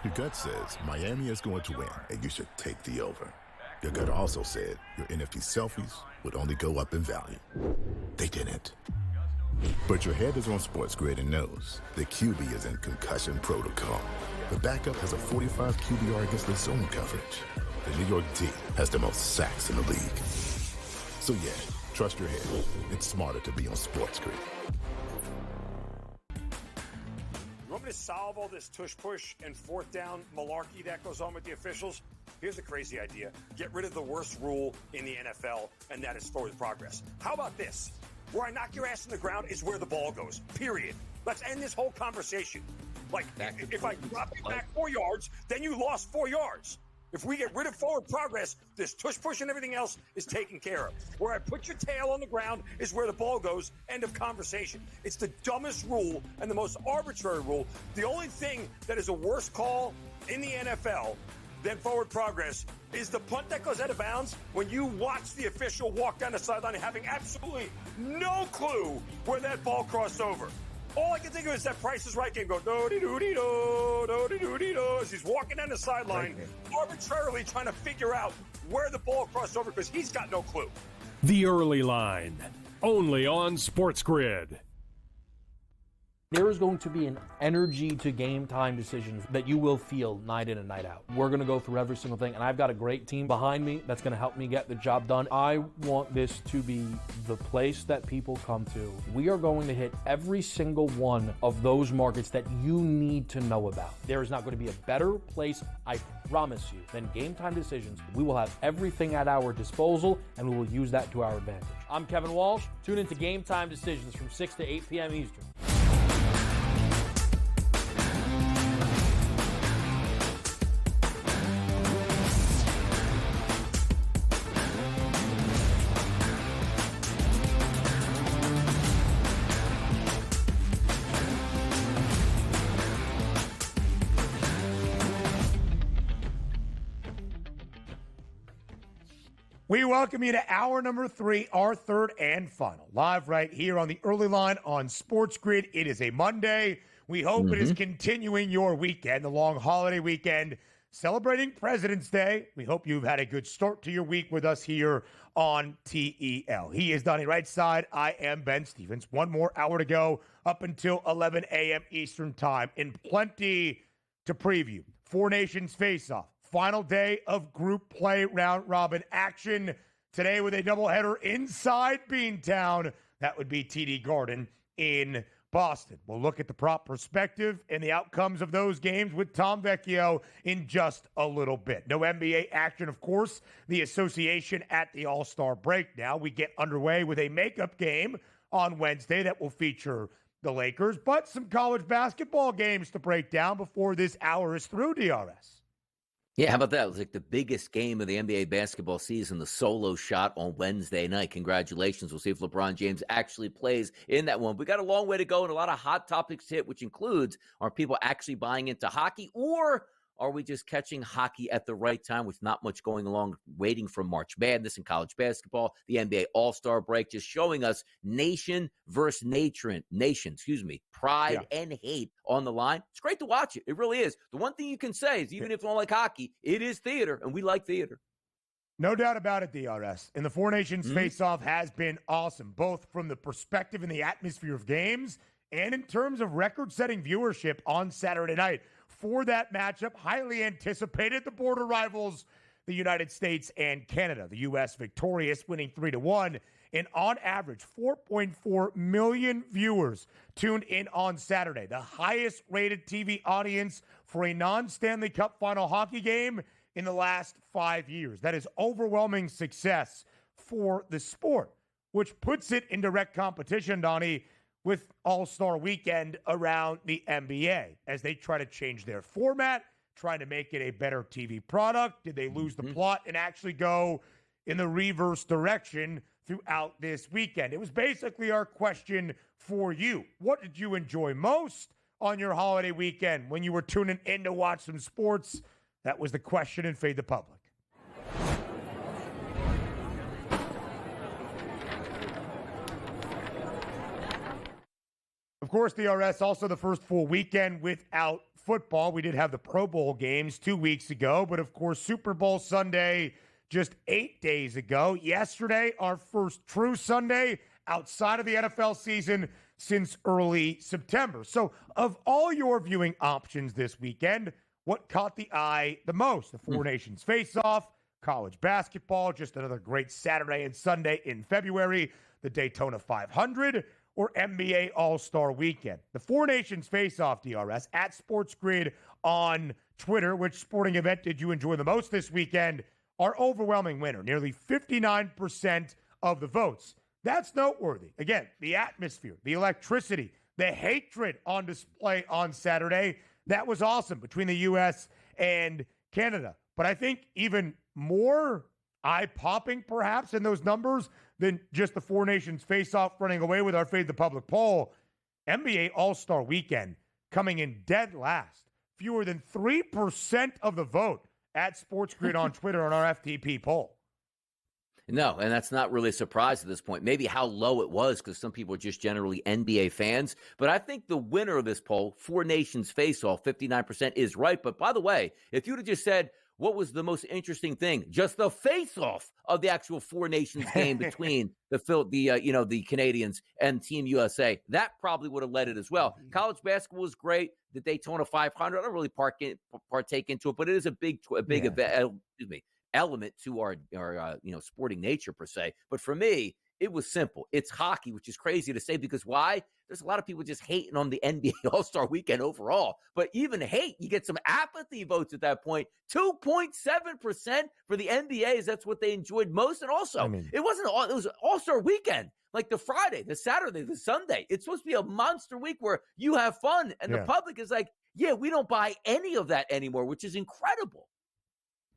Your gut says Miami is going to win, and you should take the over. Your gut also said your NFT selfies would only go up in value. They didn't. But your head is on SportsGrid and knows the QB is in concussion protocol. The backup has a 45 QBR against the zone coverage. The New York D has the most sacks in the league. So yeah, trust your head. It's smarter to be on SportsGrid. You want me to solve all this tush-push and fourth down malarkey that goes on with the officials? Here's a crazy idea. Get rid of the worst rule in the NFL, and that is forward progress. How about this? Where I knock your ass on the ground is where the ball goes, period. Let's end this whole conversation. Like, if I drop you back 4 yards, then you lost 4 yards. If we get rid of forward progress, this tush-push and everything else is taken care of. Where I put your tail on the ground is where the ball goes, end of conversation. It's the dumbest rule and the most arbitrary rule. The only thing that is a worse call in the NFL than forward progress is the punt that goes out of bounds when you watch the official walk down the sideline having absolutely no clue where that ball crossed over. All I can think of is that Price is Right game go do-de-do-de-do, do-de-do-de-do, as he's walking down the sideline, arbitrarily trying to figure out where the ball crossed over because he's got no clue. The Early Line, only on SportsGrid. There is going to be an energy to game time decisions that you will feel night in and night out. We're going to go through every single thing, and I've got a great team behind me that's going to help me get the job done. I want this to be the place that people come to. We are going to hit every single one of those markets that you need to know about. There is not going to be a better place, I promise you, than Game Time Decisions. We will have everything at our disposal, and we will use that to our advantage. I'm Kevin Walsh. Tune into Game Time Decisions from 6 to 8 p.m. Eastern. We welcome you to hour number 3, our third and final, live right here on the Early Line on SportsGrid. It is a Monday. We hope it is continuing your weekend, the long holiday weekend, celebrating President's Day. We hope you've had a good start to your week with us here on TEL. He is Donnie right side. I am Ben Stevens. One more hour to go up until 11 a.m. Eastern time, and plenty to preview. Four Nations face-off. Final day of group play round robin action today with a doubleheader inside Beantown. That would be TD Garden in Boston. We'll look at the prop perspective and the outcomes of those games with Tom Vecchio in just a little bit. No NBA action, of course. The association at the All-Star break now. We get underway with a makeup game on Wednesday that will feature the Lakers, but some college basketball games to break down before this hour is through, DRS. Yeah, how about that? It was like the biggest game of the NBA basketball season, the solo shot on Wednesday night. Congratulations. We'll see if LeBron James actually plays in that one. We got a long way to go and a lot of hot topics to hit, which includes, are people actually buying into hockey, or are we just catching hockey at the right time with not much going along, waiting for March Madness in college basketball, the NBA All-Star break, just showing us nation versus nation, pride and hate on the line. It's great to watch it. It really is. The one thing you can say is, even if you don't like hockey, it is theater, and we like theater. No doubt about it, DRS. And the Four Nations face-off has been awesome, both from the perspective and the atmosphere of games and in terms of record-setting viewership on Saturday night. For that matchup, highly anticipated, the border rivals, the United States and Canada. The U.S. victorious, winning 3-1. And on average, 4.4 million viewers tuned in on Saturday. The highest-rated TV audience for a non-Stanley Cup final hockey game in the last 5 years. That is overwhelming success for the sport, which puts it in direct competition, Donnie, with All-Star Weekend around the NBA as they try to change their format, trying to make it a better TV product. Did they lose the plot and actually go in the reverse direction throughout this weekend? It was basically our question for you. What did you enjoy most on your holiday weekend when you were tuning in to watch some sports? That was the question in Fade the Public. Of course, DRS, also the first full weekend without football. We did have the Pro Bowl games 2 weeks ago, but of course, Super Bowl Sunday just 8 days ago. Yesterday, our first true Sunday outside of the NFL season since early September. So, of all your viewing options this weekend, what caught the eye the most? The Four Nations Face-Off, college basketball, just another great Saturday and Sunday in February, the Daytona 500, or NBA All-Star Weekend. The Four Nations Face-Off, DRS, at SportsGrid on Twitter. Which sporting event did you enjoy the most this weekend? Our overwhelming winner, nearly 59% of the votes. That's noteworthy. Again, the atmosphere, the electricity, the hatred on display on Saturday, that was awesome between the U.S. and Canada. But I think even more eye-popping, perhaps, in those numbers than just the Four Nations face-off running away with our Fade the Public poll, NBA All-Star Weekend coming in dead last. Fewer than 3% of the vote at SportsGrid on Twitter on our FTP poll. No, and that's not really a surprise at this point. Maybe how low it was because some people are just generally NBA fans. But I think the winner of this poll, Four Nations Face-Off, 59% is right. But by the way, if you would have just said, what was the most interesting thing? Just the face-off of the actual Four Nations game between the Canadians and Team USA. That probably would have led it as well. College basketball was great. The Daytona 500, I don't really partake into it, but it is a big element to our sporting nature per se. But for me, it was simple. It's hockey, which is crazy to say because why? There's a lot of people just hating on the NBA All-Star Weekend overall. But even hate, you get some apathy votes at that point. 2.7% for the NBAs. That's what they enjoyed most. And also, it was All-Star Weekend. Like the Friday, the Saturday, the Sunday. It's supposed to be a monster week where you have fun. And the public is like, yeah, we don't buy any of that anymore, which is incredible.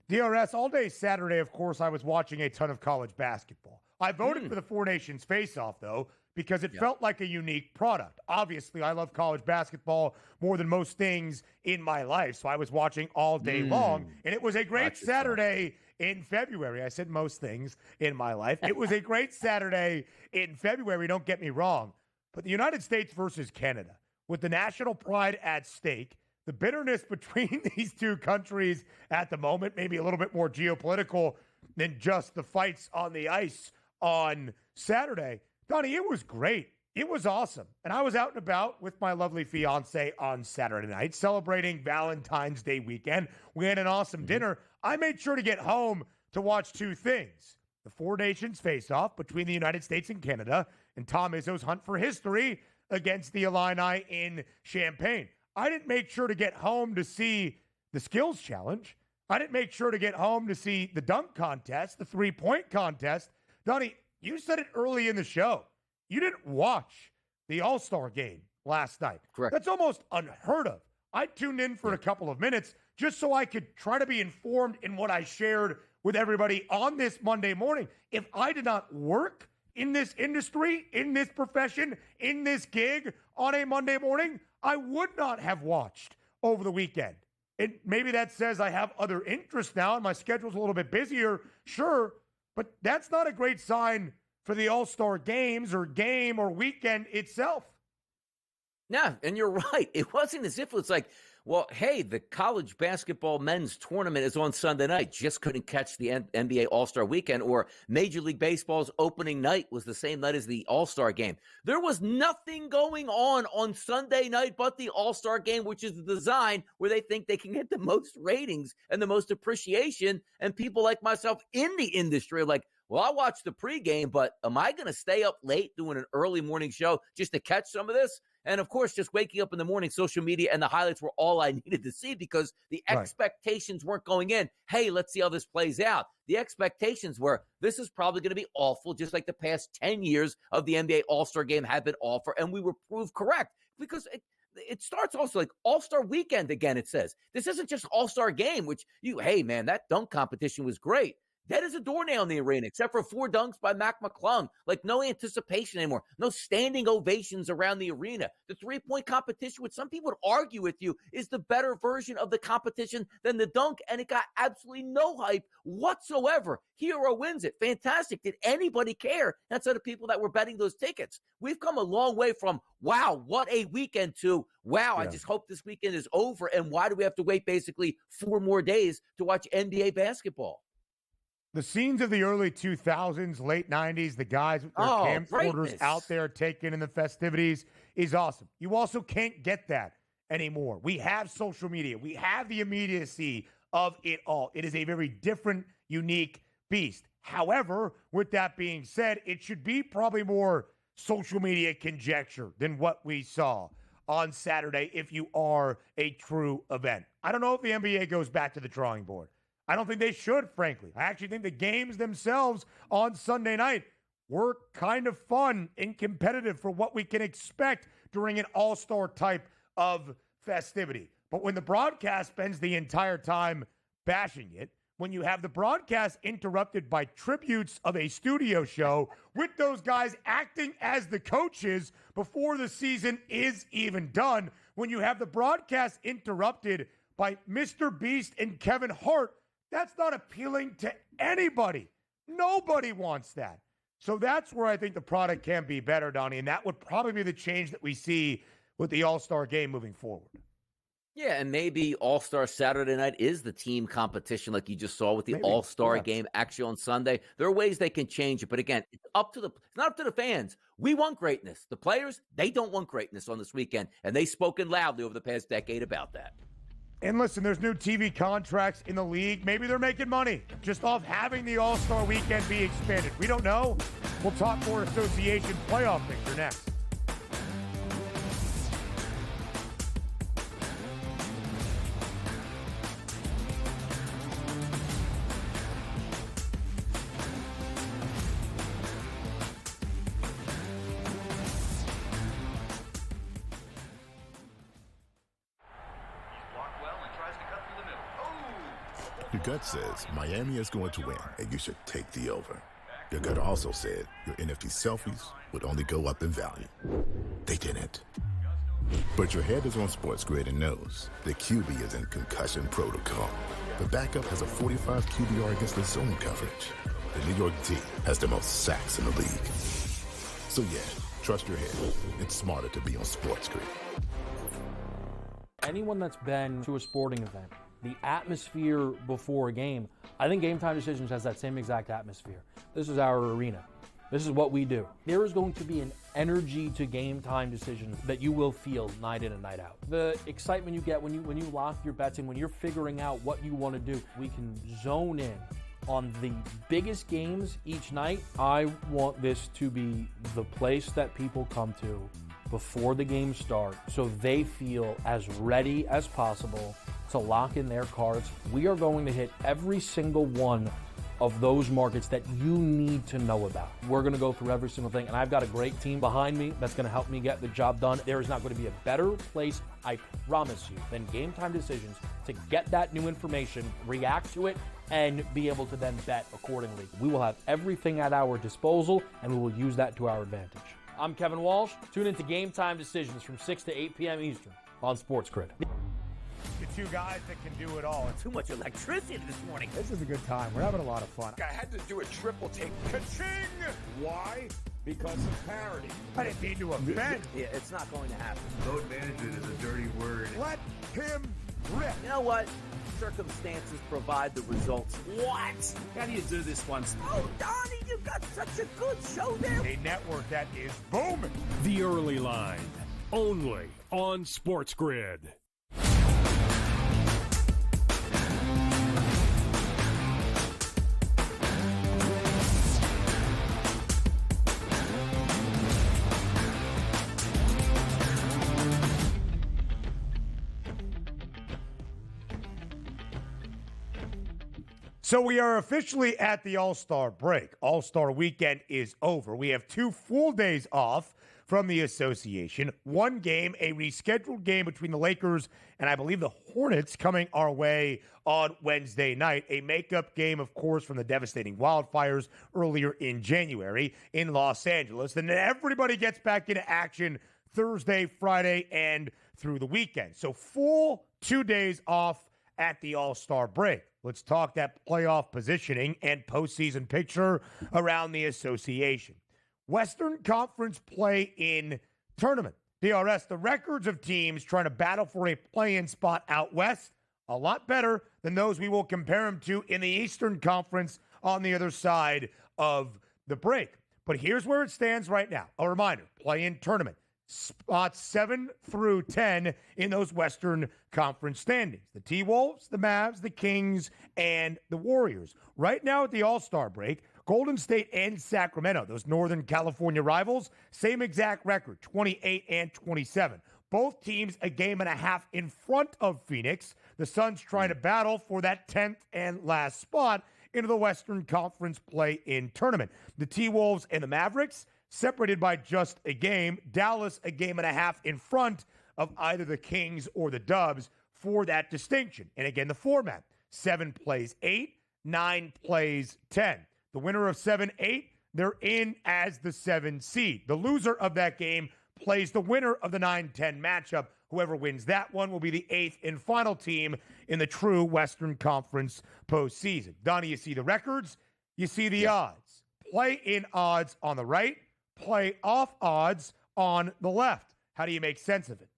DRS, all day Saturday, of course, I was watching a ton of college basketball. I voted for the Four Nations Face-Off, though, because it felt like a unique product. Obviously, I love college basketball more than most things in my life, so I was watching all day long, and it was a great Saturday in February. I said most things in my life. It was a great Saturday in February, don't get me wrong, but the United States versus Canada, with the national pride at stake, the bitterness between these two countries at the moment, maybe a little bit more geopolitical than just the fights on the ice on Saturday. Donnie, it was great. It was awesome. And I was out and about with my lovely fiance on Saturday night, celebrating Valentine's Day weekend. We had an awesome dinner. I made sure to get home to watch two things. The Four Nations face-off between the United States and Canada, and Tom Izzo's hunt for history against the Illini in Champaign. I didn't make sure to get home to see the skills challenge. I didn't make sure to get home to see the dunk contest, the three-point contest. Donnie, you said it early in the show. You didn't watch the All-Star game last night. Correct. That's almost unheard of. I tuned in for a couple of minutes just so I could try to be informed in what I shared with everybody on this Monday morning. If I did not work in this industry, in this profession, in this gig on a Monday morning, I would not have watched over the weekend. And maybe that says I have other interests now and my schedule's a little bit busier, sure, but that's not a great sign for the All-Star games or game or weekend itself. Yeah, and you're right. It wasn't as if it's like, well, hey, the college basketball men's tournament is on Sunday night. Just couldn't catch the NBA All-Star Weekend, or Major League Baseball's opening night was the same night as the All-Star game. There was nothing going on Sunday night but the All-Star game, which is the design where they think they can get the most ratings and the most appreciation. And people like myself in the industry are like, well, I watched the pregame, but am I going to stay up late doing an early morning show just to catch some of this? And, of course, just waking up in the morning, social media and the highlights were all I needed to see because the expectations weren't going in. Hey, let's see how this plays out. The expectations were this is probably going to be awful, just like the past 10 years of the NBA All-Star game have been awful, and we were proved correct because it starts also like All-Star Weekend again, it says. This isn't just All-Star game, which hey, man, that dunk competition was great. dead as a doornail in the arena, except for 4 dunks by Mac McClung. Like, no anticipation anymore. No standing ovations around the arena. The three-point competition, which some people would argue with you, is the better version of the competition than the dunk, and it got absolutely no hype whatsoever. Hero wins it. Fantastic. Did anybody care? That's the people that were betting those tickets. We've come a long way from, wow, what a weekend, to, wow, I just hope this weekend is over, and why do we have to wait basically 4 more days to watch NBA basketball? The scenes of the early 2000s, late 90s, the guys with their camcorders out there taking in the festivities is awesome. You also can't get that anymore. We have social media. We have the immediacy of it all. It is a very different, unique beast. However, with that being said, it should be probably more social media conjecture than what we saw on Saturday if you are a true event. I don't know if the NBA goes back to the drawing board. I don't think they should, frankly. I actually think the games themselves on Sunday night were kind of fun and competitive for what we can expect during an all-star type of festivity. But when the broadcast spends the entire time bashing it, when you have the broadcast interrupted by tributes of a studio show with those guys acting as the coaches before the season is even done, when you have the broadcast interrupted by Mr. Beast and Kevin Hart, that's not appealing to anybody. Nobody wants that. So that's where I think the product can be better, Donnie, and that would probably be the change that we see with the All-Star game moving forward. Yeah, and maybe All-Star Saturday night is the team competition like you just saw with the All-Star game actually on Sunday. There are ways they can change it, but again, it's not up to the fans. We want greatness. The players, they don't want greatness on this weekend, and they've spoken loudly over the past decade about that. And listen, there's new TV contracts in the league. Maybe they're making money just off having the All-Star weekend be expanded. We don't know. We'll talk more association playoff picture next. Your gut says Miami is going to win, and you should take the over. Your gut also said your NFT selfies would only go up in value. They didn't. But your head is on SportsGrid and knows the QB is in concussion protocol. The backup has a 45 QBR against the zone coverage. The New York D has the most sacks in the league. So yeah, trust your head. It's smarter to be on SportsGrid. Anyone that's been to a sporting event, the atmosphere before a game, I think Game Time Decisions has that same exact atmosphere. This is our arena. This is what we do. There is going to be an energy to Game Time Decisions that you will feel night in and night out. The excitement you get when you lock your bets in, when you're figuring out what you want to do, we can zone in on the biggest games each night. I want this to be the place that people come to before the games start so they feel as ready as possible to lock in their cards. We are going to hit every single one of those markets that you need to know about. We're going to go through every single thing, and I've got a great team behind me that's going to help me get the job done. There is not going to be a better place, I promise you, than Game Time Decisions to get that new information, react to it, and be able to then bet accordingly. We will have everything at our disposal, and we will use that to our advantage. I'm Kevin Walsh. Tune into Game Time Decisions from 6 to 8 p.m. Eastern on SportsGrid. The two guys that can do it all. Too much electricity this morning. This is a good time. We're having a lot of fun. I had to do a triple take. Ka-ching! Why? Because of parity. I didn't mean to offend. Yeah, it's not going to happen. Load management is a dirty word. Let him rip. You know what? Circumstances provide the results. What? How do you do this once? Oh, Donnie, you've got such a good show there. A network that is booming. The Early Line, only on SportsGrid. So we are officially at the All-Star break. All-Star weekend is over. We have 2 full days off from the association. One game, a rescheduled game between the Lakers and I believe the Hornets coming our way on Wednesday night. A makeup game, of course, from the devastating wildfires earlier in January in Los Angeles. And then everybody gets back into action Thursday, Friday, and through the weekend. So full 2 days off at the All-Star break. Let's talk that playoff positioning and postseason picture around the association. Western Conference play-in tournament. DRS, the records of teams trying to battle for a play-in spot out west, a lot better than those we will compare them to in the Eastern Conference on the other side of the break. But here's where it stands right now. A reminder, play-in tournament. Spots 7 through 10 in those Western Conference standings. The T-Wolves, the Mavs, the Kings, and the Warriors. Right now at the All-Star break, Golden State and Sacramento, those Northern California rivals, same exact record, 28 and 27. Both teams a game and a half in front of Phoenix. The Suns trying to battle for that 10th and last spot into the Western Conference play-in tournament. The T-Wolves and the Mavericks separated by just a game. Dallas a game and a half in front of either the Kings or the Dubs for that distinction. And again, the format, 7 plays 8, 9 plays 10. The winner of 7-8, they're in as the 7 seed. The loser of that game plays the winner of the 9-10 matchup. Whoever wins that one will be the 8th and final team in the true Western Conference postseason. Donnie, you see the records, you see the odds. Play-in odds on the right, play-off odds on the left. How do you make sense of it?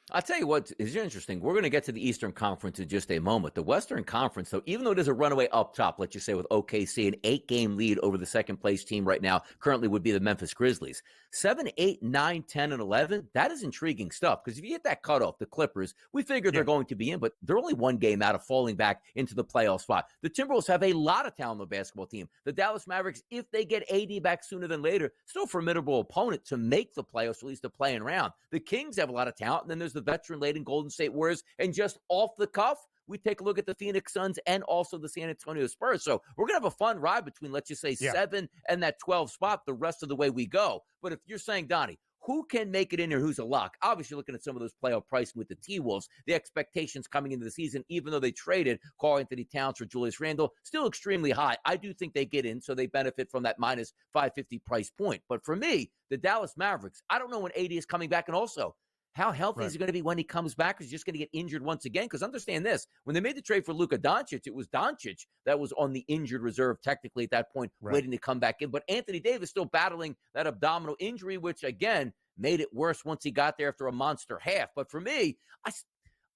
I'll tell you what is interesting. We're going to get to the Eastern Conference in just a moment. The Western Conference, though, even though there's a runaway up top, let's just say with OKC, an 8-game lead over the second-place team right now, currently would be the Memphis Grizzlies. 7, 8, 9, 10, and 11, that is intriguing stuff. Because if you hit that cutoff, the Clippers, we figure they're going to be in, but they're only one game out of falling back into the playoff spot. The Timberwolves have a lot of talent on the basketball team. The Dallas Mavericks, if they get AD back sooner than later, still a formidable opponent to make the playoffs, at least the playing round. The Kings have a lot of talent, and then there's the veteran-laden Golden State Warriors, and just off the cuff, we take a look at the Phoenix Suns and also the San Antonio Spurs. So we're going to have a fun ride between, let's just say, 7 and that 12 spot the rest of the way we go. But if you're saying, Donnie, who can make it in there? Who's a lock? Obviously, looking at some of those playoff pricing with the T-Wolves, the expectations coming into the season, even though they traded Karl-Anthony Towns for Julius Randle, still extremely high. I do think they get in, so they benefit from that minus 550 price point. But for me, the Dallas Mavericks, I don't know when AD is coming back, and also, how healthy is he going to be when he comes back? Is he just going to get injured once again? Because understand this, when they made the trade for Luka Doncic, it was Doncic that was on the injured reserve technically at that point, waiting to come back in. But Anthony Davis still battling that abdominal injury, which, again, made it worse once he got there after a monster half. But for me,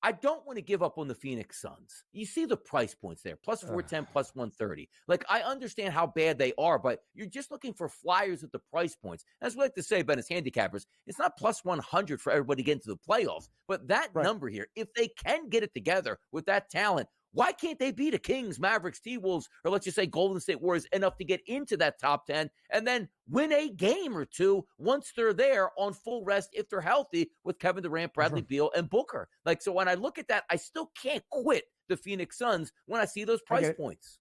I don't want to give up on the Phoenix Suns. You see the price points there, plus 410, plus 130. Like, I understand how bad they are, but you're just looking for flyers at the price points. As we like to say about as handicappers, it's not plus 100 for everybody to get into the playoffs. But that number here, if they can get it together with that talent, why can't they beat the Kings, Mavericks, T-Wolves, or let's just say Golden State Warriors enough to get into that top 10 and then win a game or two once they're there on full rest if they're healthy with Kevin Durant, Bradley Beal, and Booker? Like, so when I look at that, I still can't quit the Phoenix Suns when I see those price points.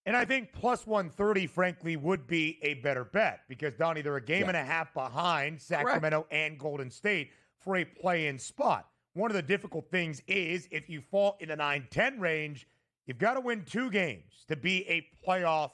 And I think plus 130, frankly, would be a better bet because, Donnie, they're a game and a half behind Sacramento and Golden State for a play-in spot. One of the difficult things is if you fall in the 9-10 range, you've got to win 2 games to be a playoff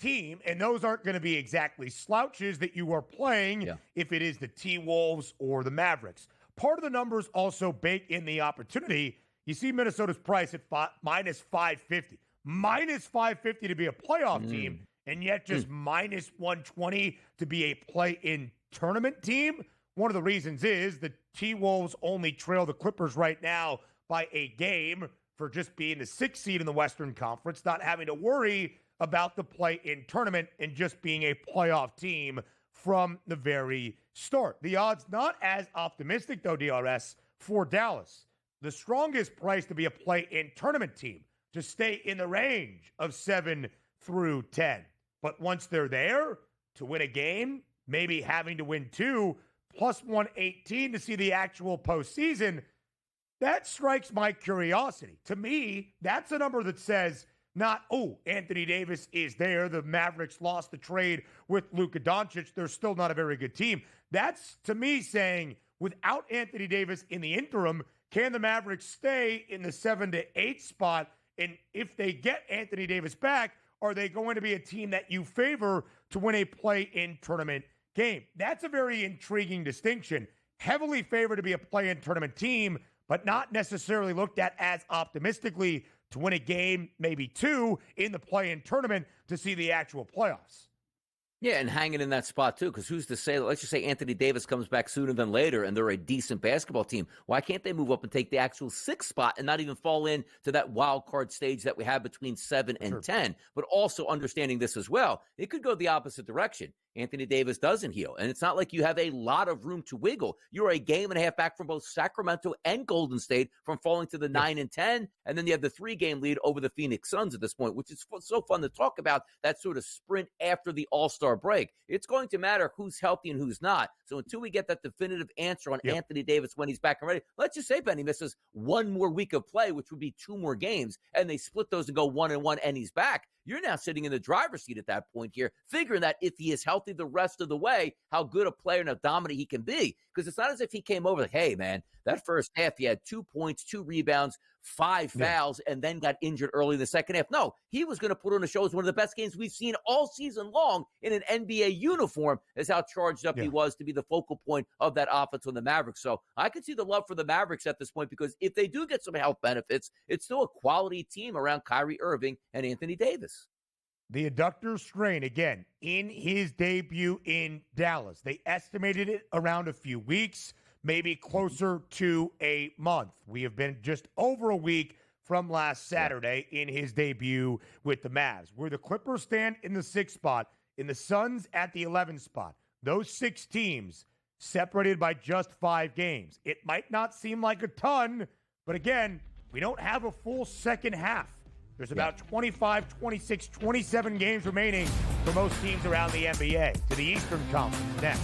team, and those aren't going to be exactly slouches that you are playing if it is the T-Wolves or the Mavericks. Part of the numbers also bake in the opportunity. You see Minnesota's price at minus 550. Minus 550 to be a playoff team, and yet just minus 120 to be a play-in tournament team. One of the reasons is the T-Wolves only trail the Clippers right now by a game for just being the 6th seed in the Western Conference, not having to worry about the play-in tournament and just being a playoff team from the very start. The odds not as optimistic, though, DRS, for Dallas. The strongest price to be a play-in tournament team, to stay in the range of 7 through 10. But once they're there, to win a game, maybe having to win 2, plus 118 to see the actual postseason, that strikes my curiosity. To me, that's a number that says not, Anthony Davis is there. The Mavericks lost the trade with Luka Doncic. They're still not a very good team. That's, to me, saying without Anthony Davis in the interim, can the Mavericks stay in the 7 to 8 spot? And if they get Anthony Davis back, are they going to be a team that you favor to win a play-in tournament game? That's a very intriguing distinction. Heavily favored to be a play-in tournament team, but not necessarily looked at as optimistically to win a game, maybe two, in the play-in tournament to see the actual playoffs. Yeah, and hanging in that spot, too, because who's to say, let's just say Anthony Davis comes back sooner than later and they're a decent basketball team. Why can't they move up and take the actual 6th spot and not even fall in to that wild card stage that we have between 7 and 10? But also understanding this as well, it could go the opposite direction. Anthony Davis doesn't heal, and it's not like you have a lot of room to wiggle. You're a game and a half back from both Sacramento and Golden State from falling to the 9 and 10, and then you have the 3-game lead over the Phoenix Suns at this point, which is so fun to talk about, that sort of sprint after the All-Star break. It's going to matter who's healthy and who's not. So until we get that definitive answer on Anthony Davis when he's back and ready, let's just say Benny misses one more week of play, which would be 2 more games, and they split those and go 1-1, and he's back. You're now sitting in the driver's seat at that point here, figuring that if he is healthy the rest of the way, how good a player and how dominant he can be. Because it's not as if he came over like, hey, man, that first half, he had 2 points, 2 rebounds, 5 fouls, and then got injured early in the second half. No, he was going to put on a show as one of the best games we've seen all season long in an NBA uniform, is how charged up he was to be the focal point of that offense on the Mavericks. So I could see the love for the Mavericks at this point, because if they do get some health benefits, it's still a quality team around Kyrie Irving and Anthony Davis. The adductor strain, again, in his debut in Dallas. They estimated it around a few weeks, maybe closer to a month. We have been just over a week from last Saturday in his debut with the Mavs, where the Clippers stand in the 6th spot, in the Suns at the 11th spot. Those 6 teams separated by just 5 games. It might not seem like a ton, but again, we don't have a full second half. There's about 25, 26, 27 games remaining for most teams around the NBA. To the Eastern Conference next.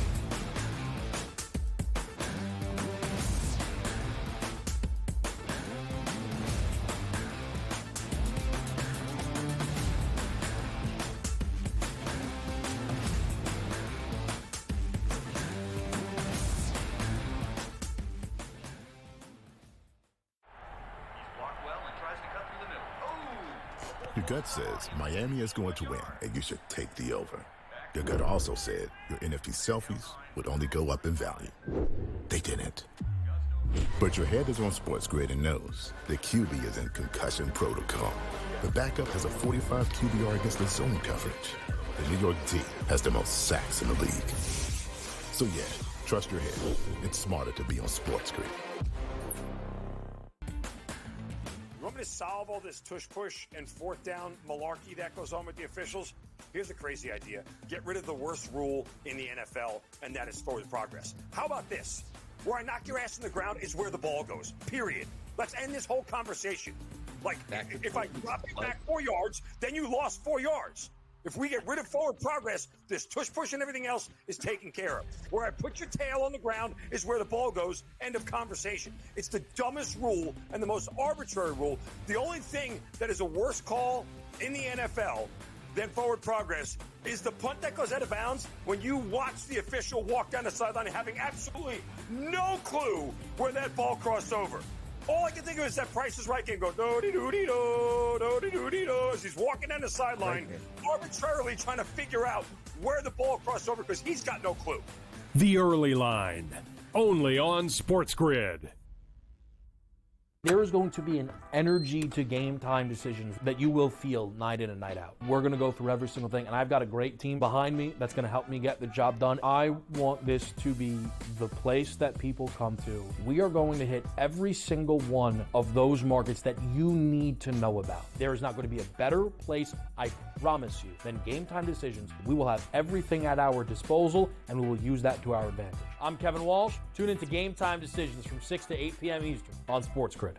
Your gut says Miami is going to win, and you should take the over. Your gut also said your NFT selfies would only go up in value. They didn't. But your head is on SportsGrid and knows the QB is in concussion protocol. The backup has a 45 QBR against the zone coverage. The New York D has the most sacks in the league. So yeah, trust your head. It's smarter to be on SportsGrid. You want me to solve all this tush-push and 4th down malarkey that goes on with the officials? Here's a crazy idea. Get rid of the worst rule in the NFL, and that is forward progress. How about this? Where I knock your ass in the ground is where the ball goes, period. Let's end this whole conversation. Like, if I drop you back 4 yards, then you lost 4 yards. If we get rid of forward progress, this tush-push and everything else is taken care of. Where I put your tail on the ground is where the ball goes. End of conversation. It's the dumbest rule and the most arbitrary rule. The only thing that is a worse call in the NFL than forward progress is the punt that goes out of bounds when you watch the official walk down the sideline having absolutely no clue where that ball crossed over. All I can think of is that Price is Right game go do-de-do-de-do, do-de-do-de-do, as he's walking down the sideline, arbitrarily trying to figure out where the ball crossed over because he's got no clue. The Early Line, only on SportsGrid. There is going to be an energy to game time decisions that you will feel night in and night out. We're going to go through every single thing, and I've got a great team behind me that's going to help me get the job done. I want this to be the place that people come to. We are going to hit every single one of those markets that you need to know about. There is not going to be a better place, I promise you, than Game Time Decisions. We will have everything at our disposal, and we will use that to our advantage. I'm Kevin Walsh. Tune into Game Time Decisions from 6 to 8 p.m. Eastern on SportsGrid.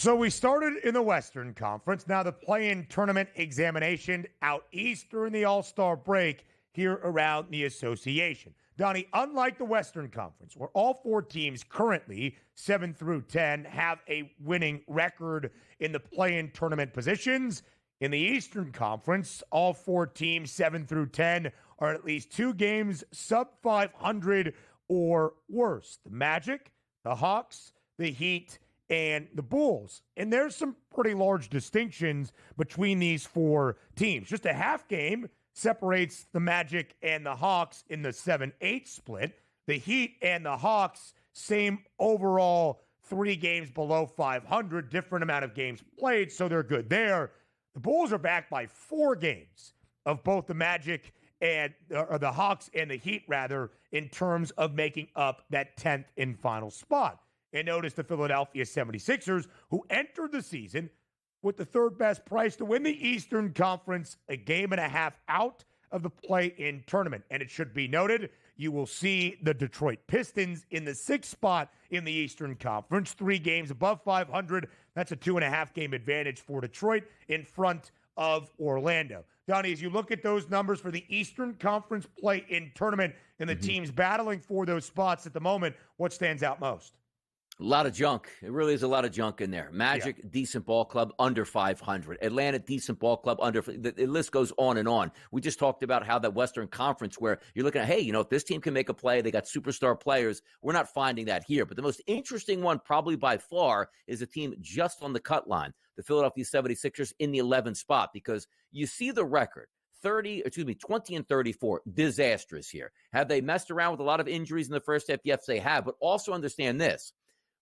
So we started in the Western Conference. Now the play-in tournament examination out east during the All-Star break here around the association. Donnie, unlike the Western Conference, where all four teams currently, 7 through 10, have a winning record in the play-in tournament positions, in the Eastern Conference, all four teams, 7 through 10, are at least 2 games sub 500 or worse. The Magic, the Hawks, the Heat, and the Bulls. And there's some pretty large distinctions between these four teams. Just a half game separates the Magic and the Hawks in the 7-8 split. The Heat and the Hawks, same overall 3 games below 500, different amount of games played, so they're good there. The Bulls are back by 4 games of both the Magic and or the Hawks and the Heat, rather, in terms of making up that 10th and final spot. And notice the Philadelphia 76ers, who entered the season with the third best price to win the Eastern Conference, a game and a half out of the play-in tournament. And it should be noted, you will see the Detroit Pistons in the 6th spot in the Eastern Conference, 3 games above 500. That's a 2.5 game advantage for Detroit in front of Orlando. Donnie, as you look at those numbers for the Eastern Conference play-in tournament and the teams battling for those spots at the moment, what stands out most? A lot of junk. It really is a lot of junk in there. Magic, decent ball club, under 500. Atlanta, decent ball club, under. The list goes on and on. We just talked about how that Western Conference, where you're looking at, hey, you know, if this team can make a play, they got superstar players. We're not finding that here. But the most interesting one, probably by far, is a team just on the cut line, the Philadelphia 76ers in the 11th spot, because you see the record. 20 and 34, disastrous here. Have they messed around with a lot of injuries in the first half? Yes, they have. But also understand this.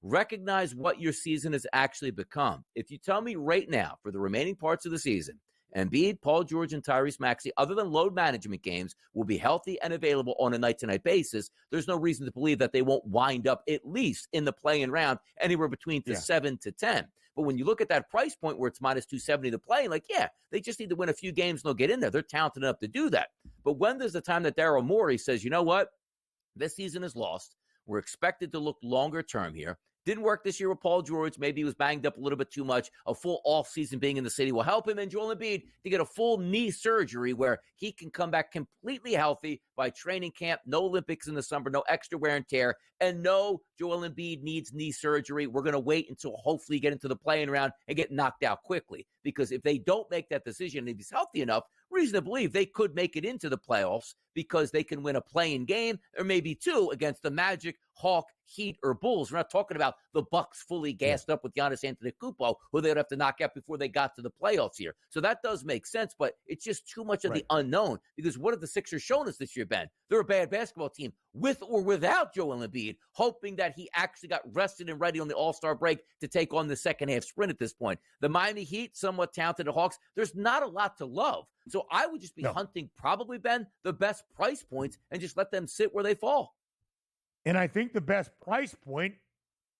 Recognize what your season has actually become. If you tell me right now, for the remaining parts of the season, Embiid, Paul George, and Tyrese Maxey, other than load management games, will be healthy and available on a night-to-night basis, there's no reason to believe that they won't wind up at least in the play-in round anywhere between 7 to 10. But when you look at that price point where it's minus 270 to play, like, yeah, they just need to win a few games and they'll get in there. They're talented enough to do that. But when there's the time that Daryl Morey says, you know what, this season is lost. We're expected to look longer term here. Didn't work this year with Paul George. Maybe he was banged up a little bit too much. A full offseason being in the city will help him and Joel Embiid to get a full knee surgery where he can come back completely healthy by training camp. No Olympics in the summer, no extra wear and tear. And no, Joel Embiid needs knee surgery. We're going to wait until hopefully get into the play-in round and get knocked out quickly. Because if they don't make that decision and if he's healthy enough, reason to believe they could make it into the playoffs because they can win a play-in game or maybe 2 against the Magic, Hawk, Heat, or Bulls. We're not talking about the Bucks fully gassed up with Giannis Antetokounmpo, who they would have to knock out before they got to the playoffs here. So that does make sense, but it's just too much of the unknown. Because what have the Sixers shown us this year, Ben? They're a bad basketball team with or without Joel Embiid, hoping that he actually got rested and ready on the All-Star break to take on the second half sprint at this point. The Miami Heat, somewhat talented, the Hawks, there's not a lot to love. So I would just be hunting probably, Ben, the best price points and just let them sit where they fall. And I think the best price point,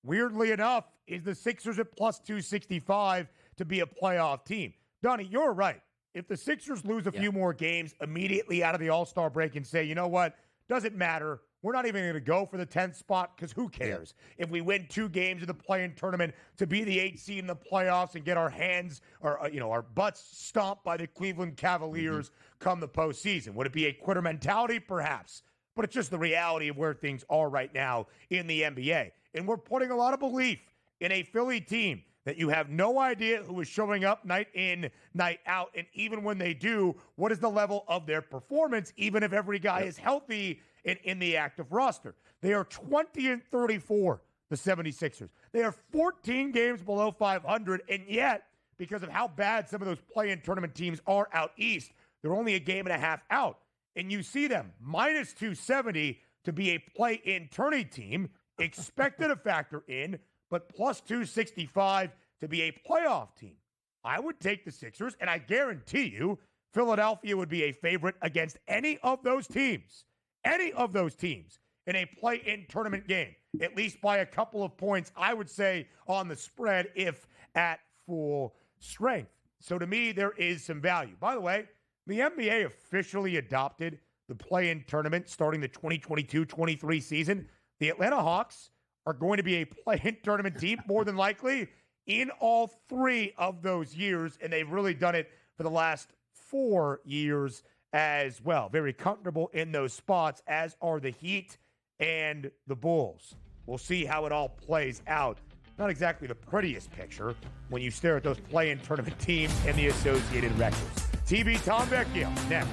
weirdly enough, is the Sixers at plus 265 to be a playoff team. Donnie, you're right. If the Sixers lose a few more games immediately out of the All-Star break and say, you know what, doesn't matter, we're not even going to go for the 10th spot because who cares? If we win 2 games of the play-in tournament to be the 8th seed in the playoffs and get our hands or our butts stomped by the Cleveland Cavaliers come the postseason. Would it be a quitter mentality? Perhaps. But it's just the reality of where things are right now in the NBA. And we're putting a lot of belief in a Philly team that you have no idea who is showing up night in, night out. And even when they do, what is the level of their performance, even if every guy is healthy and in the active roster? They are 20 and 34, the 76ers. They are 14 games below 500, and yet, because of how bad some of those play-in tournament teams are out east, they're only a game and a half out. And you see them minus 270 to be a play-in tourney team, expected to factor in, but plus 265 to be a playoff team. I would take the Sixers, and I guarantee you Philadelphia would be a favorite against any of those teams in a play-in tournament game, at least by a couple of points, I would say, on the spread if at full strength. So to me, there is some value. By the way, the NBA officially adopted the play-in tournament starting the 2022-23 season. The Atlanta Hawks are going to be a play-in tournament team, more than likely, in all 3 of those years, and they've really done it for the last 4 years as well. Very comfortable in those spots, as are the Heat and the Bulls. We'll see how it all plays out. Not exactly the prettiest picture when you stare at those play-in tournament teams and the associated records. TV Tom Vecchio next.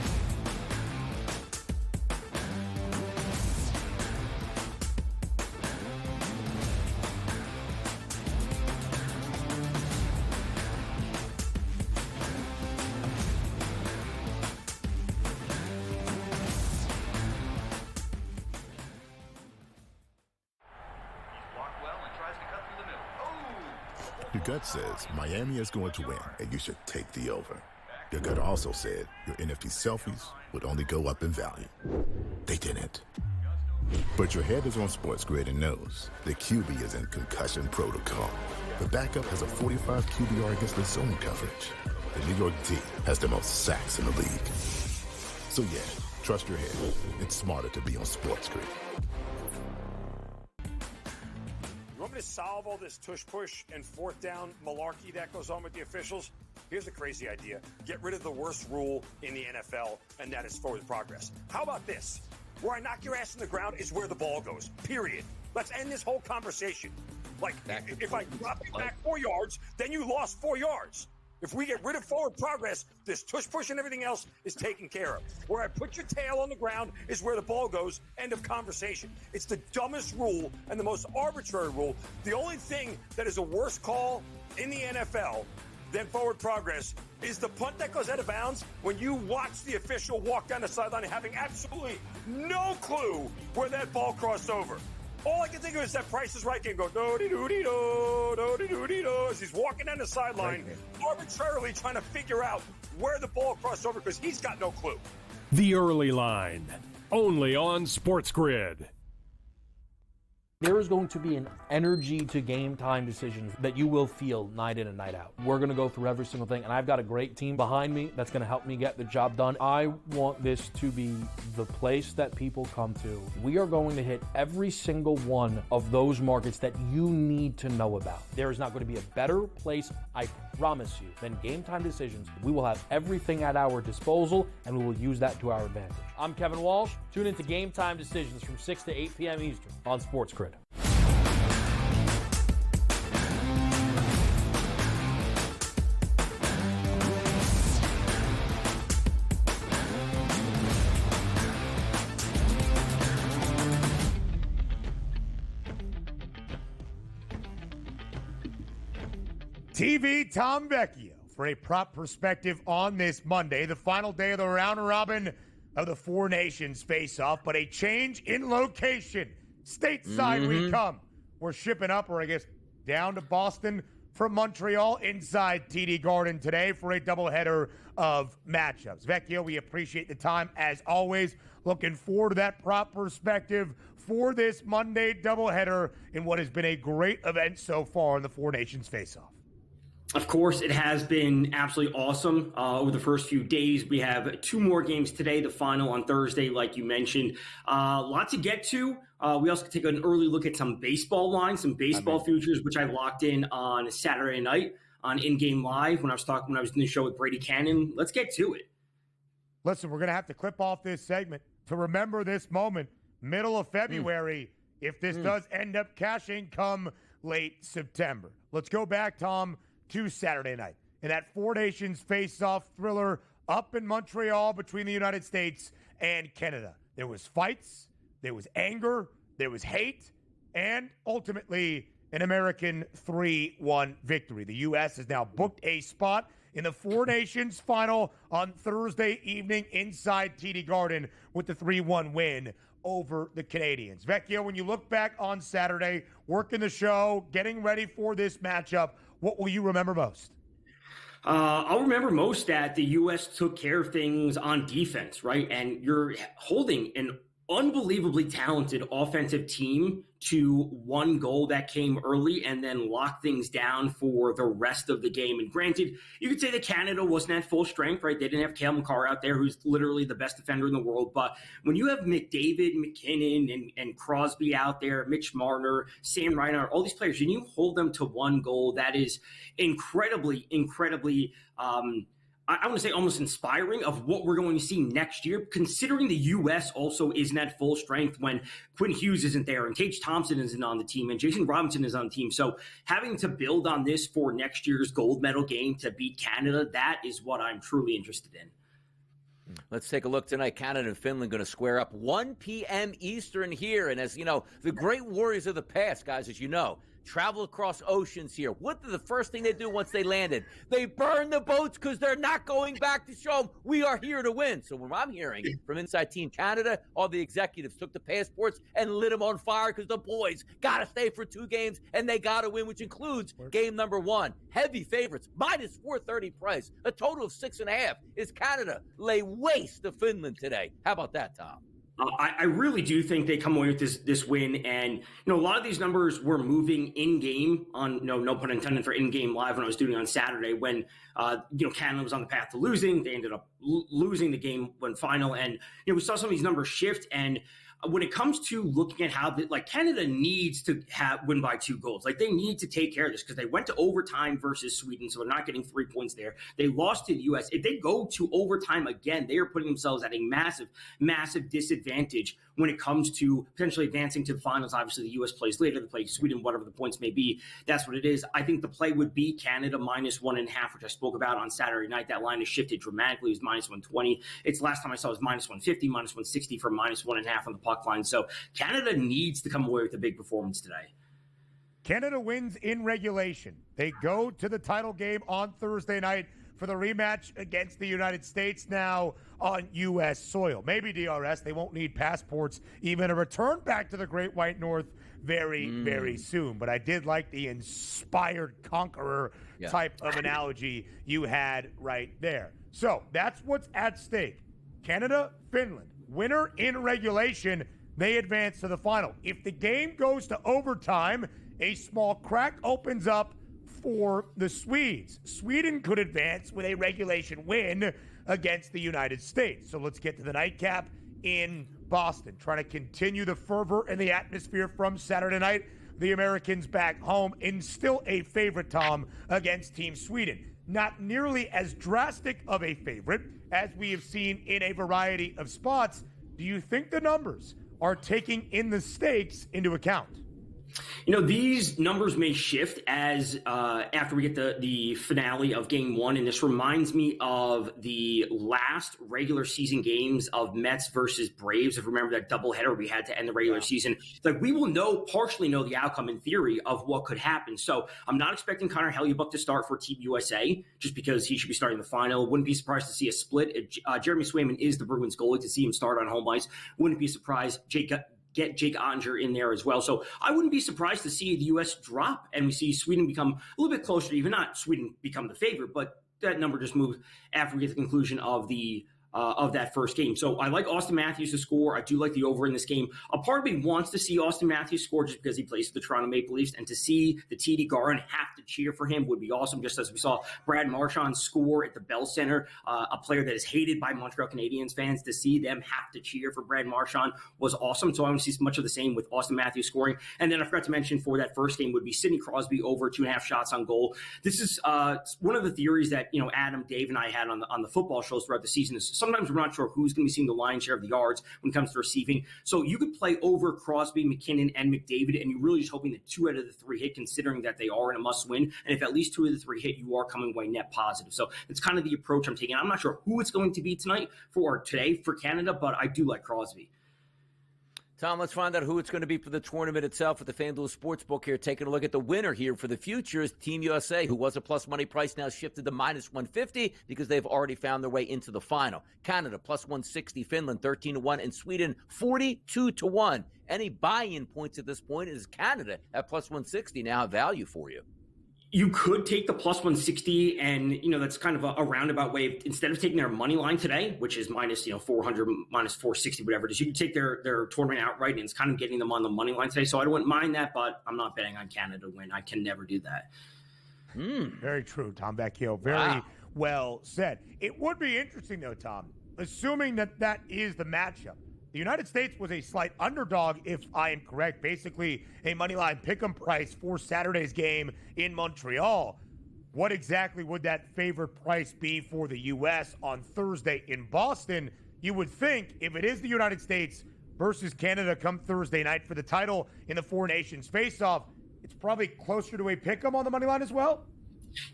Your gut says Miami is going to win, and you should take the over. Your gut also said your NFT selfies would only go up in value. They didn't. But your head is on SportsGrid and knows the QB is in concussion protocol. The backup has a 45 QBR against the zone coverage. The New York D has the most sacks in the league. So yeah, trust your head. It's smarter to be on SportsGrid. You want me to solve all this tush-push and fourth down malarkey that goes on with the officials? Here's a crazy idea. Get rid of the worst rule in the NFL, and that is forward progress. How about this? Where I knock your ass in the ground is where the ball goes, period. Let's end this whole conversation. Like, if I drop you back 4 yards, then you lost 4 yards. If we get rid of forward progress, this tush-push and everything else is taken care of. Where I put your tail on the ground is where the ball goes, end of conversation. It's the dumbest rule and the most arbitrary rule. The only thing that is a worse call in the NFL than forward progress is the punt that goes out of bounds when you watch the official walk down the sideline having absolutely no clue where that ball crossed over. All I can think of is that Price is Right game go do-de-do-de-do, do-de-do-de-do, as he's walking down the sideline, arbitrarily trying to figure out where the ball crossed over because he's got no clue. The Early Line, only on SportsGrid. There is going to be an energy to game time decisions that you will feel night in and night out. We're going to go through every single thing, and I've got a great team behind me that's going to help me get the job done. I want this to be the place that people come to. We are going to hit every single one of those markets that you need to know about. There is not going to be a better place, I promise you, than Game Time Decisions. We will have everything at our disposal, and we will use that to our advantage. I'm Kevin Walsh. Tune into Game Time Decisions from 6 to 8 p.m. Eastern on SportsGrid. TV Tom Vecchio for a prop perspective on this Monday, the final day of the round robin of the Four Nations face-off, but a change in location. Stateside we come. We're shipping up, or I guess down to Boston from Montreal inside TD Garden today for a doubleheader of matchups. Vecchio, we appreciate the time as always. Looking forward to that prop perspective for this Monday doubleheader in what has been a great event so far in the Four Nations face-off. Of course, it has been absolutely awesome over the first few days. We have 2 more games today, the final on Thursday, like you mentioned. Lot to get to. We also take an early look at some baseball lines, some baseball futures, which I locked in on Saturday night on In-Game Live when I was doing the show with Brady Cannon. Let's get to it. Listen, we're going to have to clip off this segment to remember this moment, middle of February, if this does end up cashing come late September. Let's go back, Tom, to Saturday night. In that Four Nations face-off thriller up in Montreal between the United States and Canada. There was fights, there was anger, there was hate, and ultimately an American 3-1 victory. The U.S. has now booked a spot in the Four Nations final on Thursday evening inside TD Garden with the 3-1 win over the Canadians. Vecchio, when you look back on Saturday, working the show, getting ready for this matchup, what will you remember most? I'll remember most that the U.S. took care of things on defense, right? And you're holding an unbelievably talented offensive team to one goal that came early and then lock things down for the rest of the game. And granted, you could say that Canada wasn't at full strength, right? They didn't have Cale Makar out there, who's literally the best defender in the world. But when you have McDavid, McKinnon, and Crosby out there, Mitch Marner, Sam Reinhart, all these players, and you hold them to one goal, that is incredibly, I want to say almost inspiring of what we're going to see next year, considering the U.S. also isn't at full strength when Quinn Hughes isn't there and Tage Thompson isn't on the team and Jason Robinson is on the team. So having to build on this for next year's gold medal game to beat Canada, that is what I'm truly interested in. Let's take a look tonight. Canada and Finland going to square up 1 p.m. Eastern here. And as you know, the great warriors of the past, guys, as you know, travel across oceans here. What did the first thing they do once they landed? They burn the boats because they're not going back to show them we are here to win. So what I'm hearing from inside Team Canada, all the executives took the passports and lit them on fire because the boys got to stay for 2 games and they got to win, which includes game number 1. Heavy favorites, minus 430 price. A total of 6.5 is Canada. Lay waste to Finland today. How about that, Tom? I really do think they come away with this win, and a lot of these numbers were moving in game on no pun intended for in game live when I was doing it on Saturday when Canada was on the path to losing. They ended up losing the game when final, and we saw some of these numbers shift. And when it comes to looking at how Canada needs to win by 2 goals, they need to take care of this because they went to overtime versus Sweden, so they're not getting 3 points there. They lost to the U.S. If they go to overtime again, they are putting themselves at a massive disadvantage when it comes to potentially advancing to the finals. Obviously, the U.S. plays later, they play Sweden, whatever the points may be. That's what it is. I think the play would be Canada minus 1.5, which I spoke about on Saturday night. That line has shifted dramatically. It was minus 120. It's last time I saw it was minus 150, minus 160 for minus 1.5 on the puck line. So Canada needs to come away with a big performance today. Canada wins in regulation. They go to the title game on Thursday night for the rematch against the United States now on U.S. soil. Maybe DRS, they won't need passports, even a return back to the Great White North very soon. But I did like the inspired conqueror type of analogy you had right there. So that's what's at stake. Canada, Finland, winner in regulation, they advance to the final. If the game goes to overtime, a small crack opens up for the Swedes. Sweden could advance with a regulation win against the United States. So let's get to the nightcap in Boston. Trying to continue the fervor and the atmosphere from Saturday night. The Americans back home and still a favorite, Tom, against Team Sweden. Not nearly as drastic of a favorite as we have seen in a variety of spots. Do you think the numbers are taking in the stakes into account? These numbers may shift as after we get the finale of game 1. And this reminds me of the last regular season games of Mets versus Braves. If you remember that doubleheader we had to end the regular season, we will partially know the outcome in theory of what could happen. So I'm not expecting Connor Hellebuyck to start for Team USA just because he should be starting the final. Wouldn't be surprised to see a split. Jeremy Swayman is the Bruins goalie. To see him start on home ice wouldn't be surprised. Get Jake Ottinger in there as well. So I wouldn't be surprised to see the U.S. drop and we see Sweden become a little bit closer to even not Sweden become the favorite, but that number just moves after we get the conclusion of that first game. So I like Austin Matthews to score. I do like the over in this game. A part of me wants to see Austin Matthews score just because he plays for the Toronto Maple Leafs, and to see the TD Garden have to cheer for him would be awesome, just as we saw Brad Marchand score at the Bell Center, a player that is hated by Montreal Canadiens fans. To see them have to cheer for Brad Marchand was awesome. So I want to see much of the same with Austin Matthews scoring. And then I forgot to mention for that first game would be Sidney Crosby over 2.5 shots on goal. This is one of the theories that Adam, Dave, and I had on the football shows throughout the season. Is sometimes we're not sure who's going to be seeing the lion's share of the yards when it comes to receiving. So you could play over Crosby, McKinnon, and McDavid, and you're really just hoping that 2 out of the 3 hit, considering that they are in a must-win. And if at least 2 of the 3 hit, you are coming away net positive. So it's kind of the approach I'm taking. I'm not sure who it's going to be today for Canada, but I do like Crosby. Tom, let's find out who it's going to be for the tournament itself with the FanDuel Sportsbook here. Taking a look at the winner here for the futures, Team USA, who was a plus money price, now shifted to minus 150 because they've already found their way into the final. Canada, plus 160, Finland, 13-1, and Sweden, 42-1. Any buy-in points at this point is Canada at plus 160 now have value for you. You could take the plus 160, and that's kind of a roundabout way. Instead of taking their money line today, which is minus 400, minus 460, whatever it is, you can take their tournament outright, and it's kind of getting them on the money line today. So I wouldn't mind that, but I'm not betting on Canada to win. I can never do that. Very true, Tom Vecchio. Very well said. It would be interesting, though, Tom, assuming that is the matchup. The United States was a slight underdog, if I am correct, basically a moneyline pick'em price for Saturday's game in Montreal. What exactly would that favorite price be for the U.S. on Thursday in Boston? You would think if it is the United States versus Canada come Thursday night for the title in the Four Nations face-off, it's probably closer to a pick'em on the moneyline as well?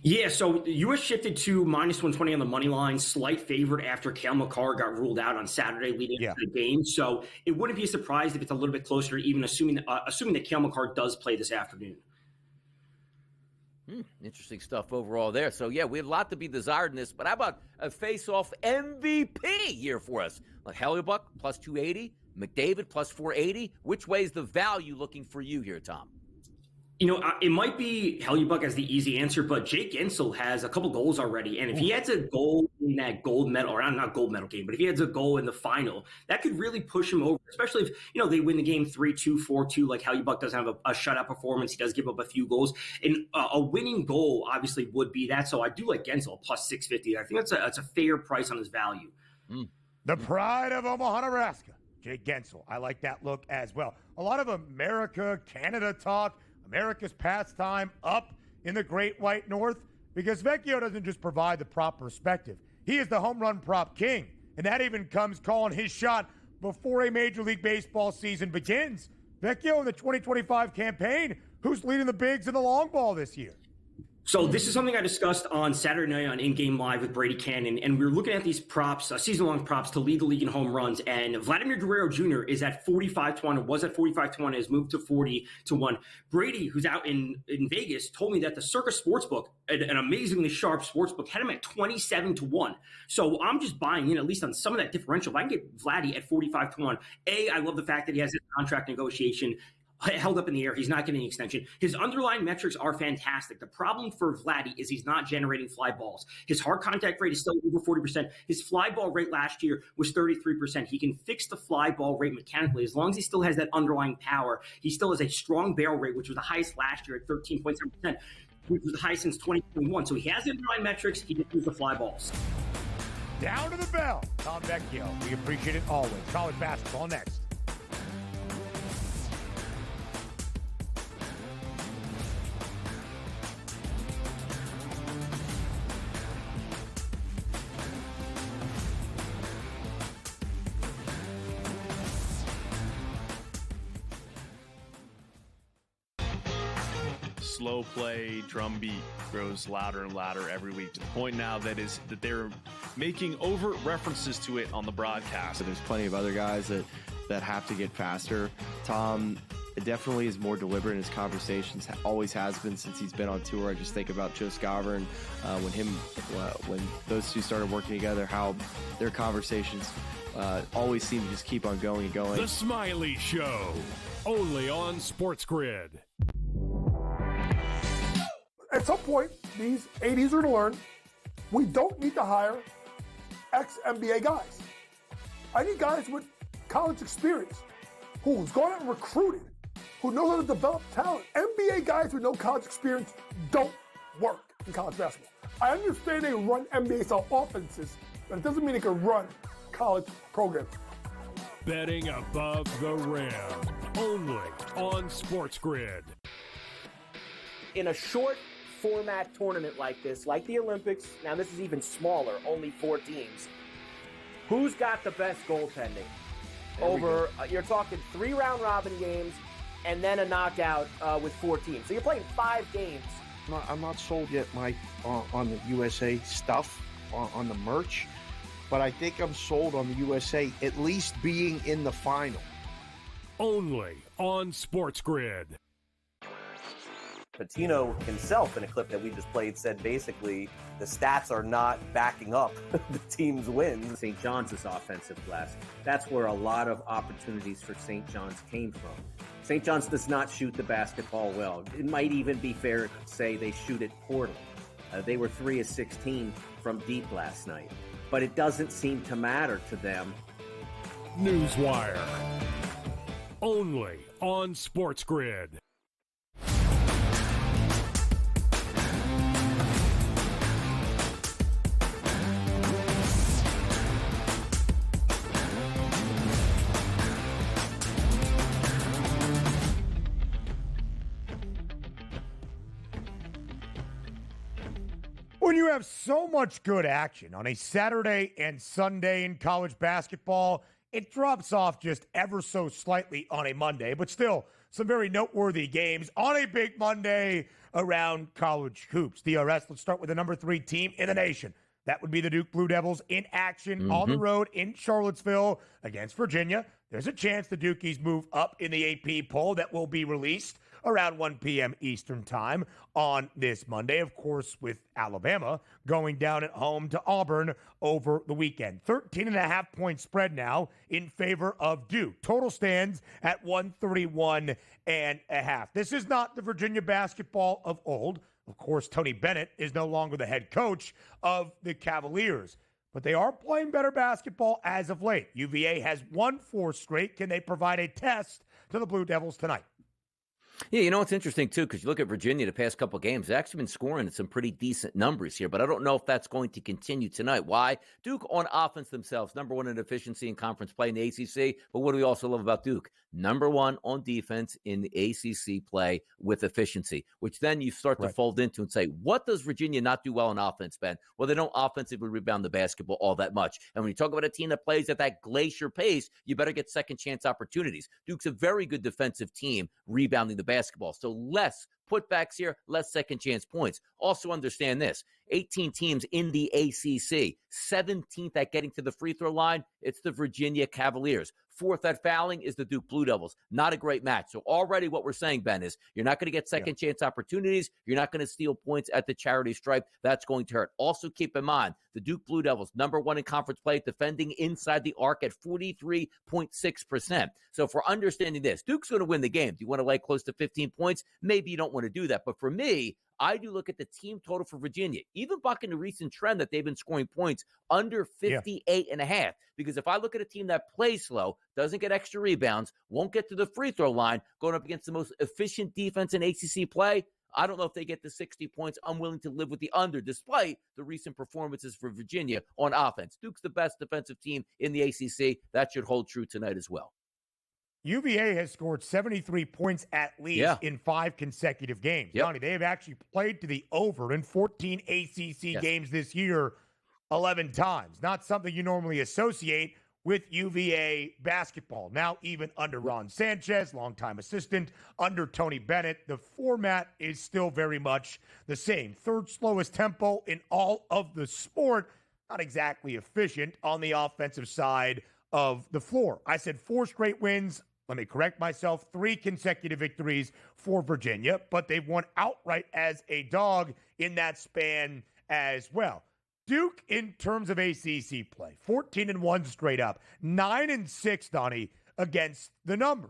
Yeah, so the U.S. shifted to minus 120 on the money line, slight favorite after Cale Makar got ruled out on Saturday leading into the game. So it wouldn't be a surprise if it's a little bit closer, even assuming that Cale Makar does play this afternoon. Interesting stuff overall there. So, yeah, we have a lot to be desired in this. But how about a face-off MVP here for us? Like Hellebuyck, plus 280, McDavid, plus 480. Which way is the value looking for you here, Tom? It might be Hellebuyck as the easy answer, but Jake Gensel has a couple goals already. And if he adds a goal in that gold medal, or not gold medal game, but if he adds a goal in the final, that could really push him over, especially if, they win the game 3-2, 4-2, like Hellebuyck doesn't have a shutout performance. He does give up a few goals. And a winning goal obviously would be that. So I do like Gensel, plus 650. I think that's a fair price on his value. The pride of Omaha, Nebraska, Jake Gensel. I like that look as well. A lot of America, Canada talk. America's pastime up in the Great White North, because Vecchio doesn't just provide the prop perspective. He is the home run prop king, and that even comes calling his shot before a Major League Baseball season begins. Vecchio in the 2025 campaign, who's leading the bigs in the long ball this year? So this is something I discussed on Saturday night on In Game Live with Brady Cannon, and we were looking at these props, season-long props to lead the league in home runs, and Vladimir Guerrero Jr. is at 45-1, or was at 45-1, has moved to 40-1. Brady, who's out in Vegas, told me that the Circus Sportsbook, an amazingly sharp sportsbook, had him at 27-1. So I'm just buying in, at least on some of that differential. If I can get Vladdy at 45-1, I love the fact that he has this contract negotiation held up in the air. He's not getting an extension. His underlying metrics are fantastic. The problem for Vladdy is he's not generating fly balls. His hard contact rate is still over 40%. His fly ball rate last year was 33%. He can fix the fly ball rate mechanically. As long as he still has that underlying power, he still has a strong barrel rate, which was the highest last year at 13.7%, which was the highest since 2021. So he has the underlying metrics. He just needs the fly balls. Down to the bell, Tom Vecchio. We appreciate it always. College basketball next. Slow play drum beat grows louder and louder every week, to the point now that they're making overt references to it on the broadcast. So there's plenty of other guys that have to get faster. Tom definitely is more deliberate in his conversations, always has been since he's been on tour. I just think about Joe Scavern, when those two started working together, how their conversations always seem to just keep on going and going. The Smiley Show, only on SportsGrid. At some point, these 80s are going to learn we don't need to hire ex-NBA guys. I need guys with college experience who's gone out and recruited, who knows how to develop talent. NBA guys with no college experience don't work in college basketball. I understand they run NBA-style offenses, but it doesn't mean they can run college programs. Betting above the rim, only on SportsGrid. In a short format tournament like this, like the Olympics, now this is even smaller, only 4 teams, who's got the best goaltending? You're talking 3 round robin games and then a knockout with 4 teams. So you're playing 5 games. I'm not sold yet, Mike, on the USA stuff, on the merch, but I think I'm sold on the USA at least being in the final. Only on SportsGrid. Patino himself, in a clip that we just played, said basically the stats are not backing up the team's wins. St. John's is offensive glass. That's where a lot of opportunities for St. John's came from. St. John's does not shoot the basketball well. It might even be fair to say they shoot it poorly. They were 3 of 16 from deep last night. But it doesn't seem to matter to them. Newswire. Only on SportsGrid. When you have so much good action on a Saturday and Sunday in college basketball, it drops off just ever so slightly on a Monday, but still some very noteworthy games on a big Monday around college hoops. DRS, let's start with the number 3 team in the nation. That would be the Duke Blue Devils in action on the road in Charlottesville against Virginia. There's a chance the Dukies move up in the AP poll that will be released around 1 p.m. Eastern time on this Monday, of course, with Alabama going down at home to Auburn over the weekend. 13.5-point spread now in favor of Duke. Total stands at 131.5. This is not the Virginia basketball of old. Of course, Tony Bennett is no longer the head coach of the Cavaliers, but they are playing better basketball as of late. UVA has won 4 straight. Can they provide a test to the Blue Devils tonight? Yeah, you know what's interesting, too, because you look at Virginia the past couple of games, they've actually been scoring some pretty decent numbers here, but I don't know if that's going to continue tonight. Why? Duke on offense themselves, number 1 in efficiency in conference play in the ACC, but what do we also love about Duke? Number 1 on defense in the ACC play with efficiency, which then you start to fold into and say, what does Virginia not do well on offense, Ben? Well, they don't offensively rebound the basketball all that much. And when you talk about a team that plays at that glacier pace, you better get second chance opportunities. Duke's a very good defensive team rebounding the basketball. So less putbacks here, less second chance points. Also understand this, 18 teams in the ACC, 17th at getting to the free throw line, it's the Virginia Cavaliers. 4th at fouling is the Duke Blue Devils. Not a great match. So already what we're saying, Ben, is you're not going to get second chance opportunities. You're not going to steal points at the charity stripe. That's going to hurt. Also keep in mind, the Duke Blue Devils, number 1 in conference play, defending inside the arc at 43.6%. So if we're understanding this, Duke's going to win the game. Do you want to lay close to 15 points? Maybe you don't want to do that. But for me, I do look at the team total for Virginia, even bucking the recent trend that they've been scoring points under 58.5. Because if I look at a team that plays slow, doesn't get extra rebounds, won't get to the free throw line, going up against the most efficient defense in ACC play, I don't know if they get to 60 points. I'm willing to live with the under, despite the recent performances for Virginia on offense. Duke's the best defensive team in the ACC. That should hold true tonight as well. UVA has scored 73 points at least in 5 consecutive games. Donnie, they have actually played to the over in 14 ACC games this year 11 times. Not something you normally associate with UVA basketball. Now, even under Ron Sanchez, longtime assistant, under Tony Bennett, the format is still very much the same. 3rd slowest tempo in all of the sport. Not exactly efficient on the offensive side of the floor. I said 4 straight wins. Let me correct myself. 3 consecutive victories for Virginia, but they've won outright as a dog in that span as well. Duke, in terms of ACC play, 14-1 straight up, 9-6, Donnie, against the number.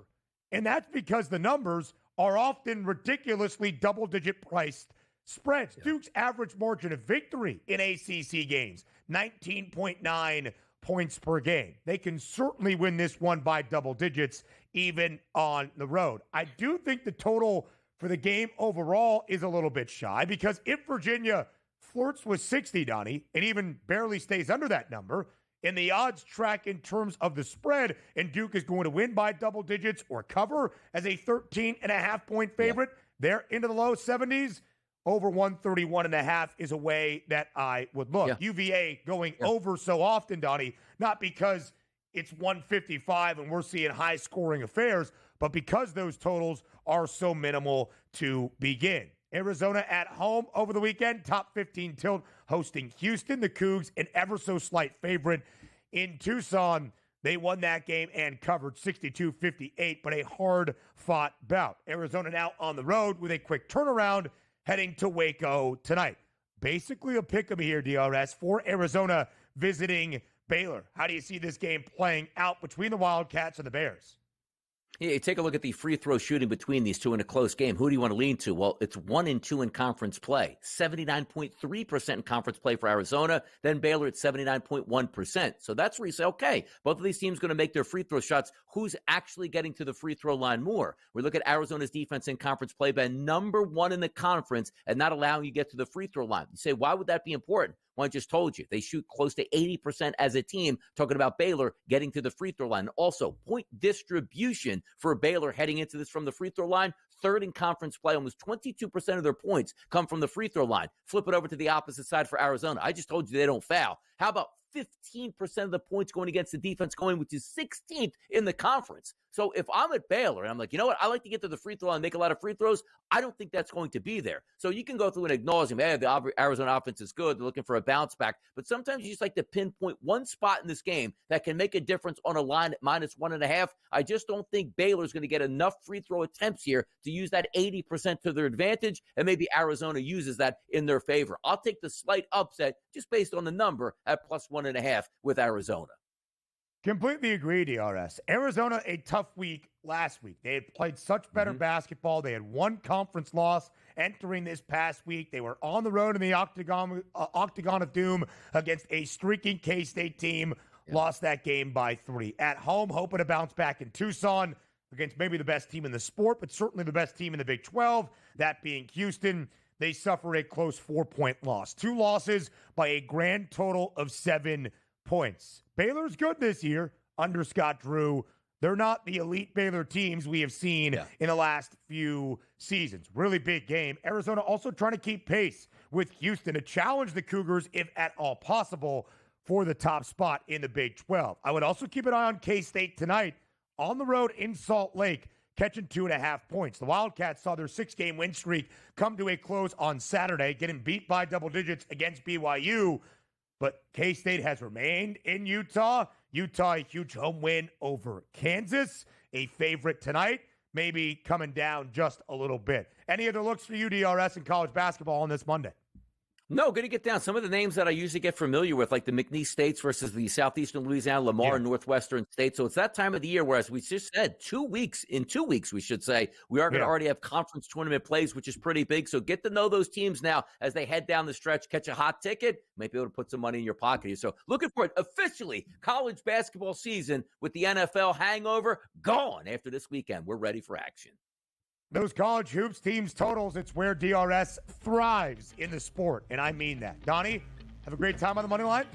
And that's because the numbers are often ridiculously double-digit priced spreads. Duke's average margin of victory in ACC games, 19.9 points per game. They can certainly win this one by double digits, even on the road. I do think the total for the game overall is a little bit shy, because if Virginia flirts with 60, Donnie, and even barely stays under that number, and the odds track in terms of the spread, and Duke is going to win by double digits or cover as a 13.5-point favorite, they're into the low 70s. Over 131.5 is a way that I would look. UVA going over so often, Donnie, not because it's 155 and we're seeing high-scoring affairs, but because those totals are so minimal to begin. Arizona at home over the weekend, top 15 tilt, hosting Houston. The Cougs, an ever so slight favorite in Tucson. They won that game and covered 62-58, but a hard-fought bout. Arizona now on the road with a quick turnaround, heading to Waco tonight. Basically a pick 'em here, DRS, for Arizona visiting Baylor. How do you see this game playing out between the Wildcats and the Bears? Yeah, take a look at the free throw shooting between these two in a close game. Who do you want to lean to? Well, it's 1 and 2 in conference play. 79.3% in conference play for Arizona. Then Baylor at 79.1%. So that's where you say, okay, both of these teams going to make their free throw shots. Who's actually getting to the free throw line more? We look at Arizona's defense in conference play, been number 1 in the conference and not allowing you to get to the free throw line. You say, why would that be important? Well, I just told you, they shoot close to 80% as a team, talking about Baylor getting to the free throw line. Also, point distribution for Baylor heading into this from the free throw line, 3rd in conference play. Almost 22% of their points come from the free throw line. Flip it over to the opposite side for Arizona. I just told you they don't foul. How about 15% of the points going against the defense going, which is 16th in the conference. So if I'm at Baylor and I'm like, you know what, I like to get to the free throw line and make a lot of free throws, I don't think that's going to be there. So you can go through and acknowledge them. Hey, the Arizona offense is good. They're looking for a bounce back. But sometimes you just like to pinpoint one spot in this game that can make a difference on a line at -1.5. I just don't think Baylor's going to get enough free throw attempts here to use that 80% to their advantage, and maybe Arizona uses that in their favor. I'll take the slight upset just based on the number at +1.5 with Arizona. Completely agree, DRS. Arizona, a tough week last week. They had played such better basketball. They had one conference loss entering this past week. They were on the road in the Octagon of Doom against a streaking K-State team. Lost that game by 3. At home, hoping to bounce back in Tucson against maybe the best team in the sport, but certainly the best team in the Big 12, that being Houston. They suffered a close 4-point loss. 2 losses by a grand total of 7 points. Baylor's good this year under Scott Drew. They're not the elite Baylor teams we have seen in the last few seasons. Really big game. Arizona also trying to keep pace with Houston to challenge the Cougars, if at all possible, for the top spot in the Big 12. I would also keep an eye on K-State tonight on the road in Salt Lake, catching 2.5 points. The Wildcats saw their 6-game win streak come to a close on Saturday, getting beat by double digits against BYU. But K-State has remained in Utah. Utah, a huge home win over Kansas. A favorite tonight, maybe coming down just a little bit. Any other looks for you, DRS, in college basketball on this Monday? No, going to get down some of the names that I usually get familiar with, like the McNeese States versus the Southeastern Louisiana, Lamar, and Northwestern State. So it's that time of the year where, as we just said, 2 weeks, in 2 weeks, we should say, we are going to already have conference tournament plays, which is pretty big. So get to know those teams now as they head down the stretch, catch a hot ticket, might be able to put some money in your pocket. So looking for it officially, college basketball season with the NFL hangover gone after this weekend. We're ready for action. Those college hoops teams totals, it's where DRS thrives in the sport, and I mean that. Donnie, have a great time on the money line.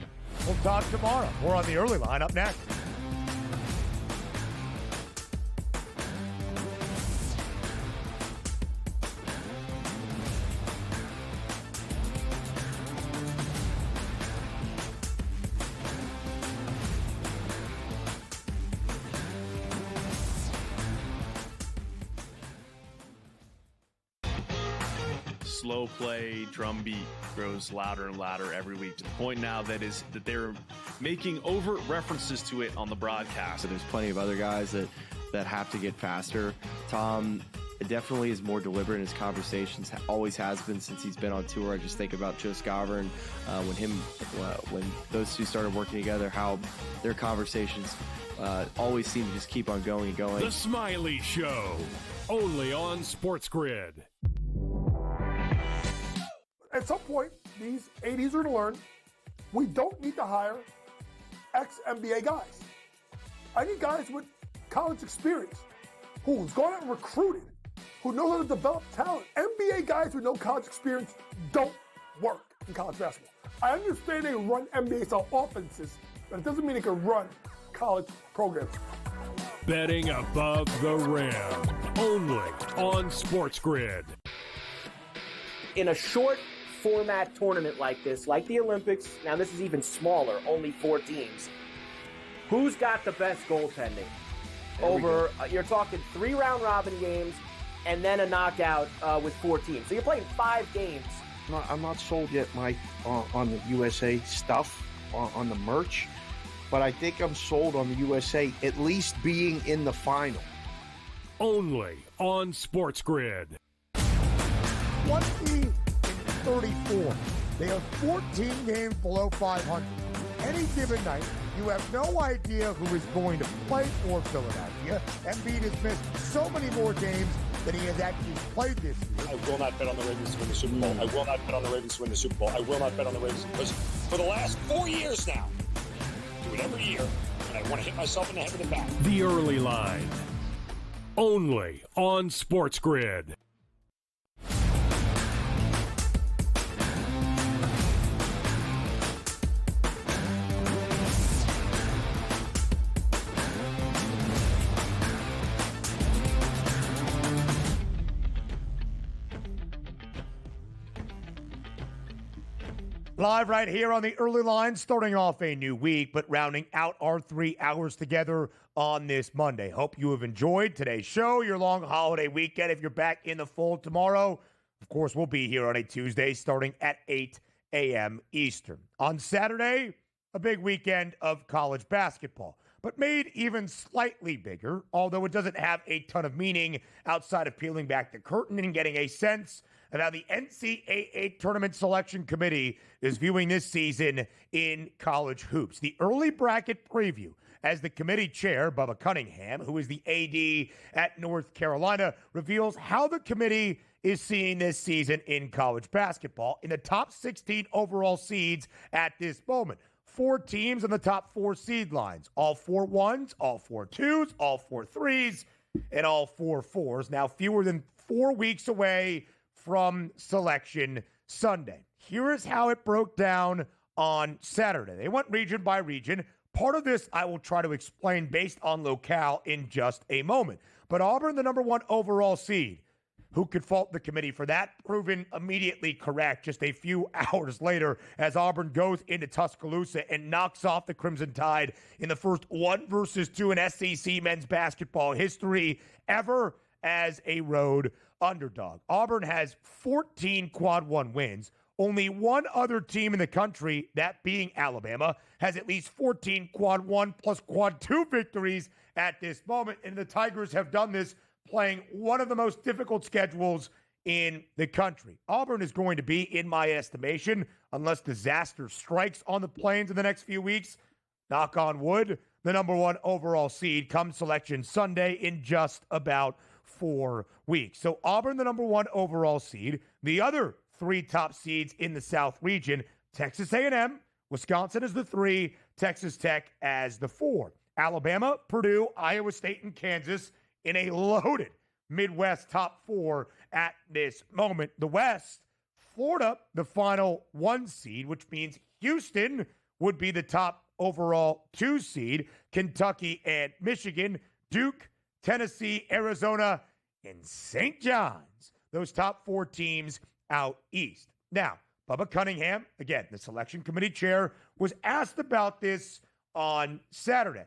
We'll talk tomorrow. More on the early line up next. Slow play drum beat grows louder and louder every week, to the point now that they're making overt references to it on the broadcast. So there's plenty of other guys that have to get faster. Tom definitely is more deliberate in his conversations, always has been since he's been on tour. I just think about Joe Scoverin, when those two started working together, how their conversations always seem to just keep on going and going. The Smiley Show, only on SportsGrid. At some point, these ADs are going to learn we don't need to hire ex-NBA guys. I need guys with college experience who's gone out and recruited, who know how to develop talent. NBA guys with no college experience don't work in college basketball. I understand they run NBA-style offenses, but it doesn't mean they can run college programs. Betting above the rim, only on SportsGrid. In a short format tournament like this, like the Olympics, now this is even smaller, only 4 teams. Who's got the best goaltending? Over, you're talking 3 round robin games and then a knockout with 4 teams. So you're playing 5 games. I'm not sold yet, Mike, on the USA stuff, on the merch, but I think I'm sold on the USA at least being in the final. Only on SportsGrid. 20-34. They are 14 games below 500. Any given night, You have no idea who is going to play for Philadelphia. Embiid has missed so many more games than he has actually played this year. I will not bet on the Ravens to win the Super Bowl. I will not bet on the Ravens to win the Super Bowl. I will not bet on the Ravens because for the last 4 years now, I do it every year, and I want to hit myself in the head with a bat. The Early Line. Only on SportsGrid. Live right here on the Early Line, starting off a new week, but rounding out our 3 hours together on this Monday. Hope you have enjoyed today's show, your long holiday weekend. If you're back in the fold tomorrow, of course, we'll be here on a Tuesday starting at 8 a.m. Eastern. On Saturday, a big weekend of college basketball, but made even slightly bigger, although it doesn't have a ton of meaning outside of peeling back the curtain and getting a sense of how the NCAA Tournament Selection Committee is viewing this season in college hoops. The early bracket preview, as the committee chair, Bubba Cunningham, who is the AD at North Carolina, reveals how the committee is seeing this season in college basketball in the top 16 overall seeds at this moment. 4 teams on the top 4 seed lines, all 4 ones, all 4 twos, all 4 threes, and all 4 fours. Now fewer than 4 weeks away from Selection Sunday. Here is how it broke down on Saturday. They went region by region. Part of this I will try to explain based on locale in just a moment. But Auburn, the number 1 overall seed, who could fault the committee for that? Proven immediately correct just a few hours later as Auburn goes into Tuscaloosa and knocks off the Crimson Tide in the first 1-2 in SEC men's basketball history ever as a road underdog. Auburn has 14 quad 1 wins. Only one other team in the country, that being Alabama, has at least 14 quad 1 plus quad 2 victories at this moment. And the Tigers have done this playing one of the most difficult schedules in the country. Auburn is going to be, in my estimation, unless disaster strikes on the plains in the next few weeks, knock on wood, the number 1 overall seed come Selection Sunday in just about 4 weeks. So Auburn, the number 1 overall seed. The other 3 top seeds in the South region, Texas A&M, Wisconsin as the 3, Texas Tech as the 4. Alabama, Purdue, Iowa State, and Kansas in a loaded Midwest top 4 at this moment. The West, Florida, the final 1 seed, which means Houston would be the top overall 2 seed. Kentucky and Michigan, Duke, Tennessee, Arizona, and St. John's. Those top 4 teams out east. Now, Bubba Cunningham, again, the selection committee chair, was asked about this on Saturday.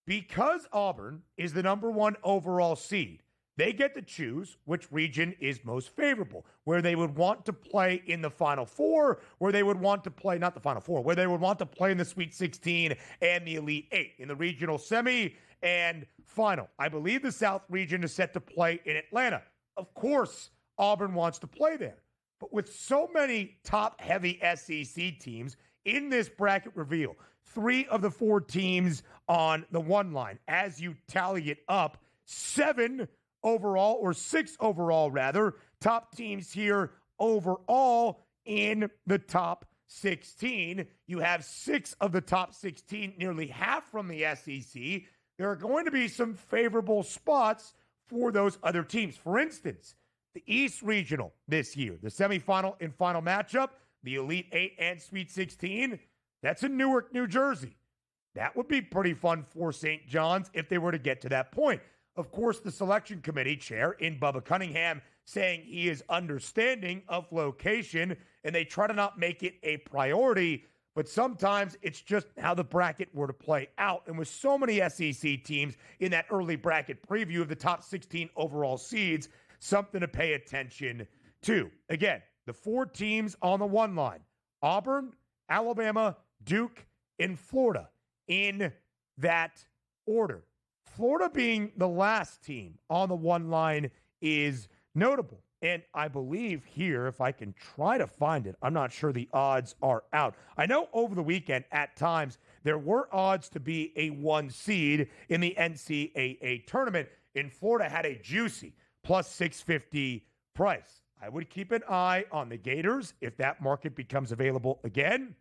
Because Auburn is the number 1 overall seed, they get to choose which region is most favorable, where they would want to play in the Final Four, where they would want to play, not the Final Four, where they would want to play in the Sweet 16 and the Elite 8, in the regional semi and final. I believe the South region is set to play in Atlanta. Of course, Auburn wants to play there. But with so many top-heavy SEC teams in this bracket reveal, 3 of the 4 teams on the 1 line, as you tally it up, 7 overall, or 6 overall rather, top teams here overall in the top 16. You have 6 of the top 16, nearly half from the SEC. There are going to be some favorable spots for those other teams. For instance, the East Regional this year, the semifinal and final matchup, the Elite 8 and Sweet 16, that's in Newark, New Jersey. That would be pretty fun for St. John's if they were to get to that point. Of course, the selection committee chair in Bubba Cunningham saying he is understanding of location and they try to not make it a priority, but sometimes it's just how the bracket were to play out. And with so many SEC teams in that early bracket preview of the top 16 overall seeds, something to pay attention to. Again, the 4 teams on the 1 line, Auburn, Alabama, Duke, and Florida in that order. Florida being the last team on the 1 line is notable. And I believe here, if I can try to find it, I'm not sure the odds are out. I know over the weekend at times there were odds to be a 1 seed in the NCAA tournament, and Florida had a juicy plus 650 price. I would keep an eye on the Gators if that market becomes available again.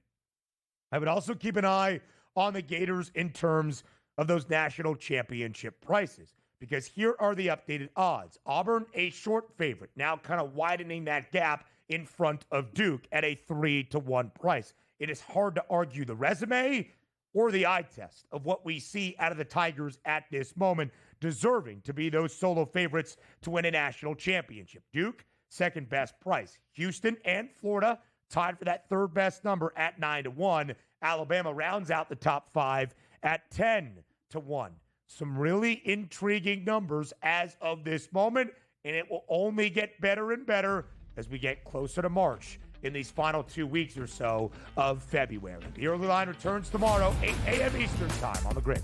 I would also keep an eye on the Gators in terms of those national championship prices, because here are the updated odds. Auburn, a short favorite, now kind of widening that gap in front of Duke at a 3-1 price. It is hard to argue the resume or the eye test of what we see out of the Tigers at this moment, deserving to be those solo favorites to win a national championship. Duke, second best price. Houston and Florida tied for that third best number at 9-1. Alabama rounds out the top 5 at 10-1. Some really intriguing numbers as of this moment, and it will only get better and better as we get closer to March in these final 2 weeks or so of February. The early line returns tomorrow, 8 a.m. Eastern time on the Grid.